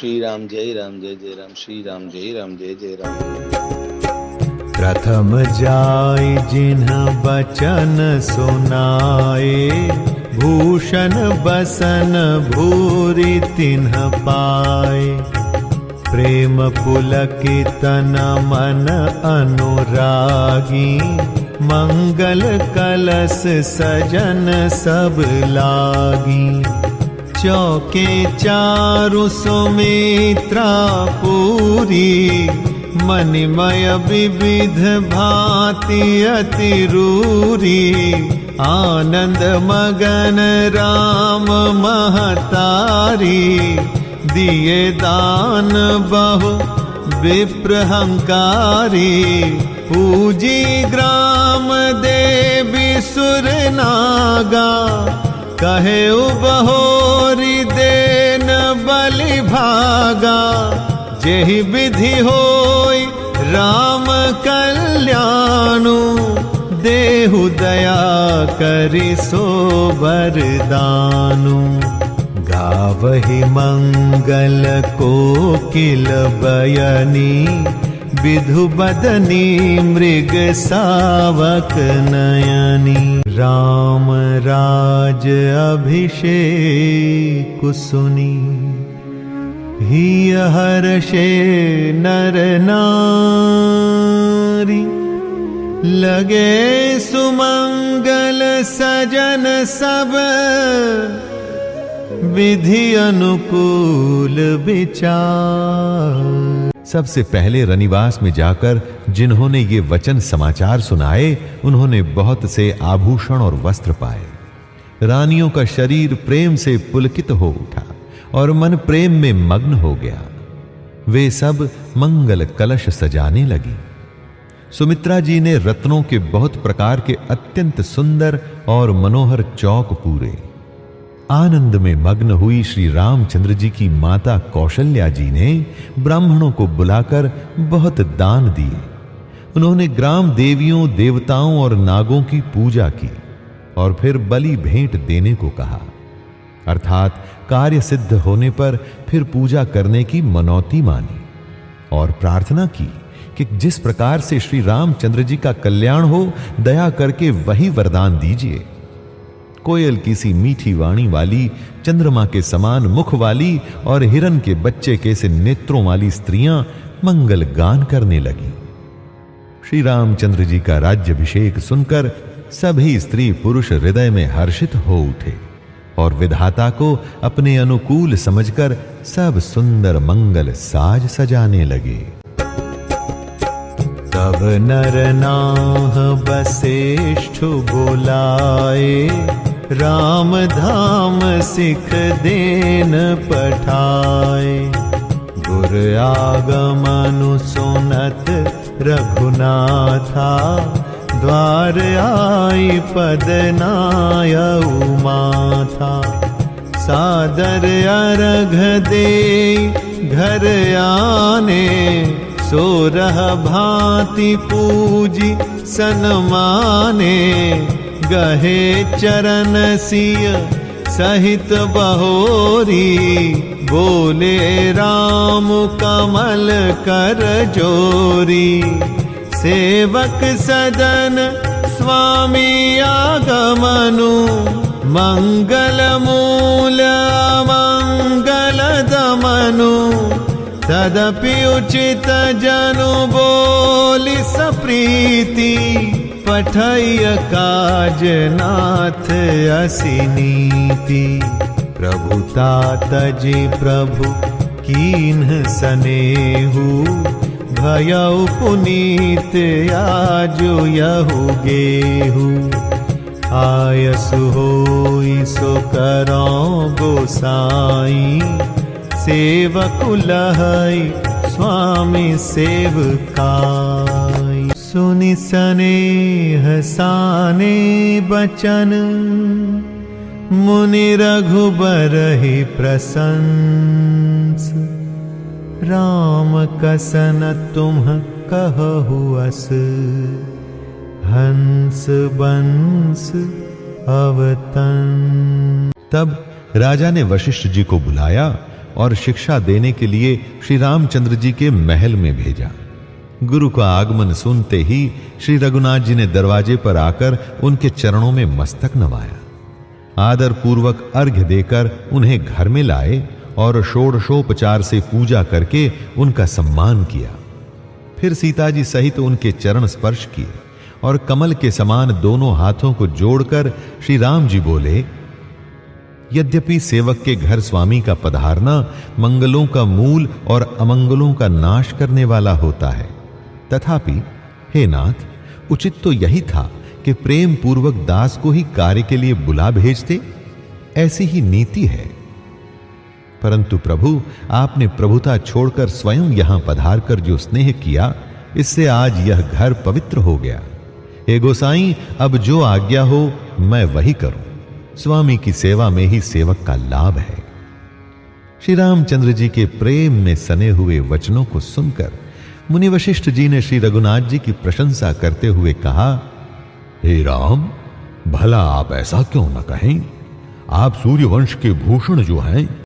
श्री राम जय राम जय जय राम, श्री राम जय राम जय जय राम। प्रथम जाय जिन्ह बचन सुनाए, भूषण बसन भूरि तिन्ह पाए। प्रेम पुलकित मन अनुरागी, मंगल कलश सजन सब लागी। चौके चारु सुमित्रा पूरी, मणिमय विविध भांति अति रूरी। आनंद मगन राम महतारी, दिए दान बहु विप्रहंकारी। पूजी ग्राम देवी सुर नागा, कहे बहोरी देन बलि भागा। जेहि विधि होई राम कल्याणु, देहु दया करि सो वरदानु। गावहि मंगल कोकिल बयनी, विधु बदनी मृग सावक नयनी। राम राज अभिषेक सुनी, हिय हर्षे नर नारी। लगे सुमंगल सजन सब, विधि अनुकूल विचार। सबसे पहले रनिवास में जाकर जिन्होंने ये वचन समाचार सुनाए, उन्होंने बहुत से आभूषण और वस्त्र पाए। रानियों का शरीर प्रेम से पुलकित हो उठा और मन प्रेम में मग्न हो गया। वे सब मंगल कलश सजाने लगी। सुमित्रा जी ने रत्नों के बहुत प्रकार के अत्यंत सुंदर और मनोहर चौक पूरे। आनंद में मग्न हुई श्री रामचंद्र जी की माता कौशल्या जी ने ब्राह्मणों को बुलाकर बहुत दान दिए। उन्होंने ग्राम देवियों, देवताओं और नागों की पूजा की और फिर बलि भेंट देने को कहा, अर्थात कार्य सिद्ध होने पर फिर पूजा करने की मनौती मानी और प्रार्थना की कि जिस प्रकार से श्री रामचंद्र जी का कल्याण हो, दया करके वही वरदान दीजिए। कोयल की सी मीठी वाणी वाली, चंद्रमा के समान मुख वाली और हिरन के बच्चे के से नेत्रों वाली स्त्रियां मंगल गान करने लगी। श्री रामचंद्र जी का राज्याभिषेक सुनकर सभी स्त्री पुरुष हृदय में हर्षित हो उठे और विधाता को अपने अनुकूल समझकर सब सुंदर मंगल साज सजाने लगे। तब नर नाह वसिष्ठ बोलाए, राम धाम सिख देन पठाए। गुर आगमनु सुनत रघुनाथा, द्वार आई पद नायउ माथा। सादर अर्घ दे घर आने, सोरह भांति पूजी सन्माने। गहे चरण सिय सहित बहोरी, बोले राम कमल कर जोरी। सेवक सदन स्वामी आगमनु, मंगल मूल मंगल दमनु। तदपि उचित जनु बोली सप्रीति, पठय काज नाथ असी नीति। प्रभुता तजि प्रभु कीन्ह सनेहु, भयउ पुनीत आजु यहु गेहु। आयसु होई सो करौ गोसाई, सेवकु लहै स्वामी सेवकाई। सुनि सनेह साने बचन, मुनि रघुबर ही प्रशंस। राम कसन तुम कहु अस, हंस बंस अवतन। तब राजा ने वशिष्ठ जी को बुलाया और शिक्षा देने के लिए श्री रामचंद्र जी के महल में भेजा। गुरु का आगमन सुनते ही श्री रघुनाथ जी ने दरवाजे पर आकर उनके चरणों में मस्तक नवाया। आदर पूर्वक अर्घ्य देकर उन्हें घर में लाए और षोडशोपचार से पूजा करके उनका सम्मान किया। फिर सीता जी सहित उनके चरण स्पर्श किए और कमल के समान दोनों हाथों को जोड़कर श्री राम जी बोले, यद्यपि सेवक के घर स्वामी का पधारना मंगलों का मूल और अमंगलों का नाश करने वाला होता है, तथापि हे नाथ, उचित तो यही था कि प्रेम पूर्वक दास को ही कार्य के लिए बुला भेजते। ऐसी ही नीति है। परंतु प्रभु, आपने प्रभुता छोड़कर स्वयं यहां पधार कर जो स्नेह किया, इससे आज यह घर पवित्र हो गया। हे गोसाईं, अब जो आज्ञा हो मैं वही करूं। स्वामी की सेवा में ही सेवक का लाभ है। श्री रामचंद्र जी के प्रेम में सने हुए वचनों को सुनकर मुनि वशिष्ठ जी ने श्री रघुनाथ जी की प्रशंसा करते हुए कहा, हे राम, भला आप ऐसा क्यों न कहें? आप सूर्यवंश के भूषण जो हैं,